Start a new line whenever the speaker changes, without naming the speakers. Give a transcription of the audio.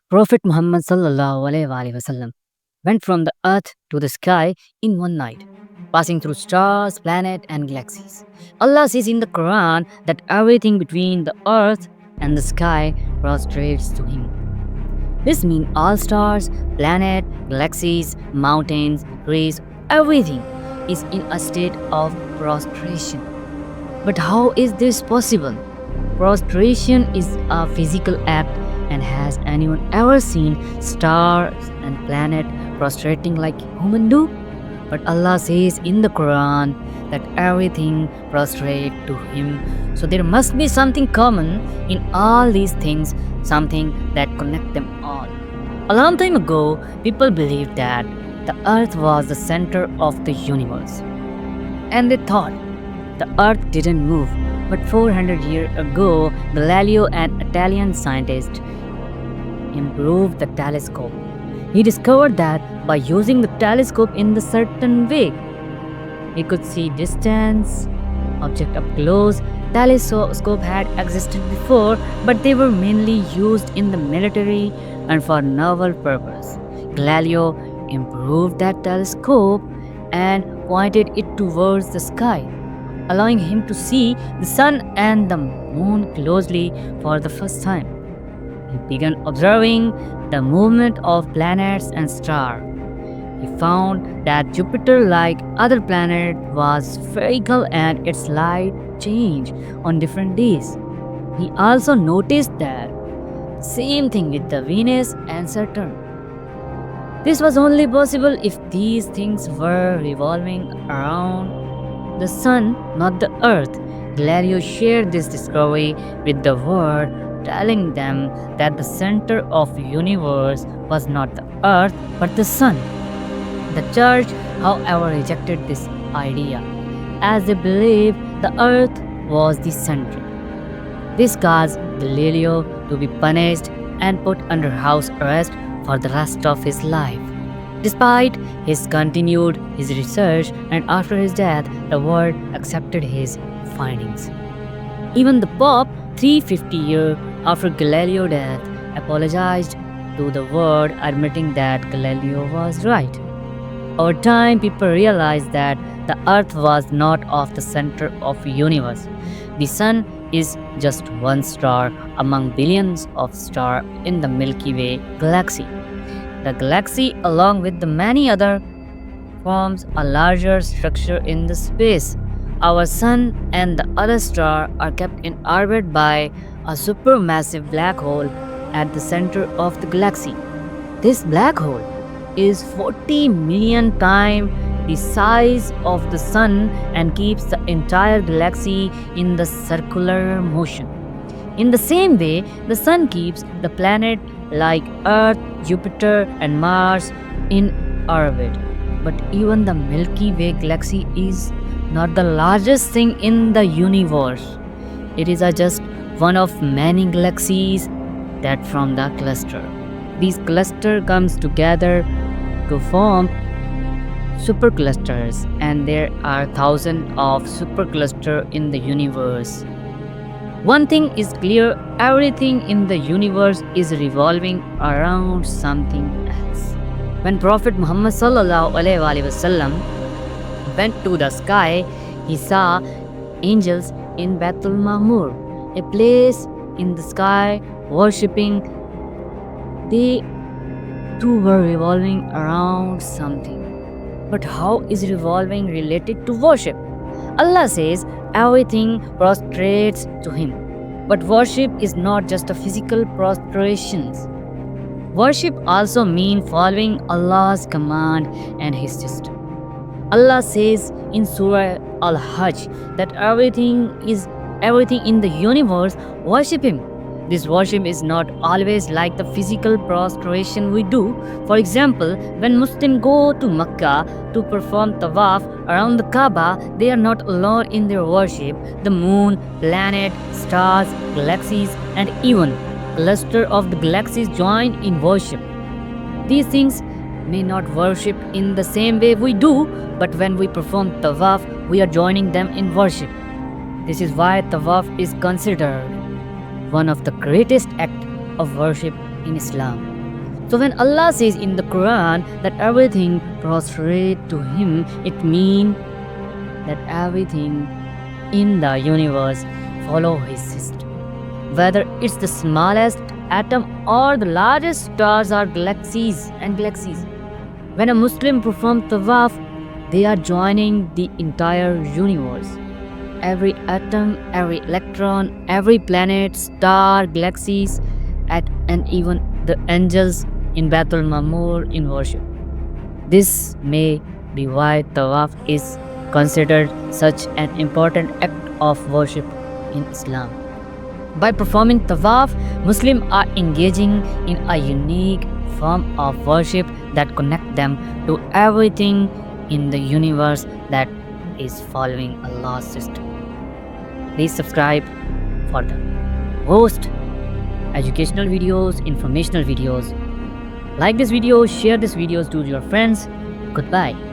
Prophet Muhammad sallallahu alaihi wasallam went from the earth to the sky in one night, passing through stars, planets, and galaxies. Allah says in the Quran that everything between the earth and the sky prostrates to him. This means all stars, planets, galaxies, mountains, trees, everything is in a state of prostration. But how is this possible? Prostration is a physical act, and has anyone ever seen stars and planet prostrating like human do? But Allah says in the Quran that everything prostrate to him. So there must be something common in all these things, something that connect them all. A long time ago, people believed that the earth was the center of the universe. And they thought the earth didn't move. But 400 years ago, Galileo, an Italian scientist, improved the telescope. He discovered that by using the telescope in the certain way, he could see distance, object up close. Telescope had existed before, but they were mainly used in the military and for naval purpose. Galileo improved that telescope and pointed it towards the sky, allowing him to see the sun and the moon closely for the first time. He began observing the movement of planets and stars. He found that Jupiter, like other planets, was spherical and its light changed on different days. He also noticed that same thing with the Venus and Saturn. This was only possible if these things were revolving around the sun, not the earth. Galileo shared this discovery with the world, telling them that the center of the universe was not the earth but the sun. The church, however, rejected this idea, as they believed the earth was the center. This caused Galileo to be punished and put under house arrest for the rest of his life. Despite his continued his research, and after his death, the world accepted his findings. Even the Pope, 350 years after Galileo's death, apologized to the world, admitting that Galileo was right. Over time, people realized that the earth was not of the center of the universe. The sun is just one star among billions of stars in the Milky Way galaxy. The galaxy, along with the many other, forms a larger structure in the space. Our sun and the other stars are kept in orbit by a supermassive black hole at the center of the galaxy. This black hole is 40 million times the size of the sun and keeps the entire galaxy in the circular motion. In the same way, the sun keeps the planet like Earth, Jupiter, and Mars in orbit. But even the Milky Way galaxy is not the largest thing in the universe. It is just one of many galaxies that form the cluster. These cluster comes together to form superclusters, and there are thousands of superclusters in the universe. One thing is clear, everything in the universe is revolving around something else. When Prophet Muhammad sallallahu alaihi wasallam went to the sky, he saw angels in Baitul Ma'mur, a place in the sky worshipping. They too were revolving around something. But how is revolving related to worship? Allah says everything prostrates to Him. But worship is not just a physical prostrations. Worship also means following Allah's command and His system. Allah says in Surah Al-Hajj that everything in the universe worship Him. This worship is not always like the physical prostration we do. For example, when Muslims go to Mecca to perform tawaf around the Kaaba, they are not alone in their worship. The moon, planet, stars, galaxies, and even cluster of the galaxies join in worship. These things may not worship in the same way we do, but when we perform tawaf, we are joining them in worship. This is why tawaf is considered one of the greatest acts of worship in Islam. So when Allah says in the Quran that everything prostrate to him, it means that everything in the universe follow his system. Whether it's the smallest atom or the largest stars or galaxies and galaxies. When a Muslim performs tawaf, they are joining the entire universe. Every atom, every electron, every planet, star, galaxies, and even the angels in Baitul Mamur in worship. This may be why tawaf is considered such an important act of worship in Islam. By performing tawaf, Muslims are engaging in a unique form of worship that connects them to everything in the universe that is following Allah's system. Please subscribe for the most educational videos, informational videos. Like this video, share this videos to your friends. Goodbye.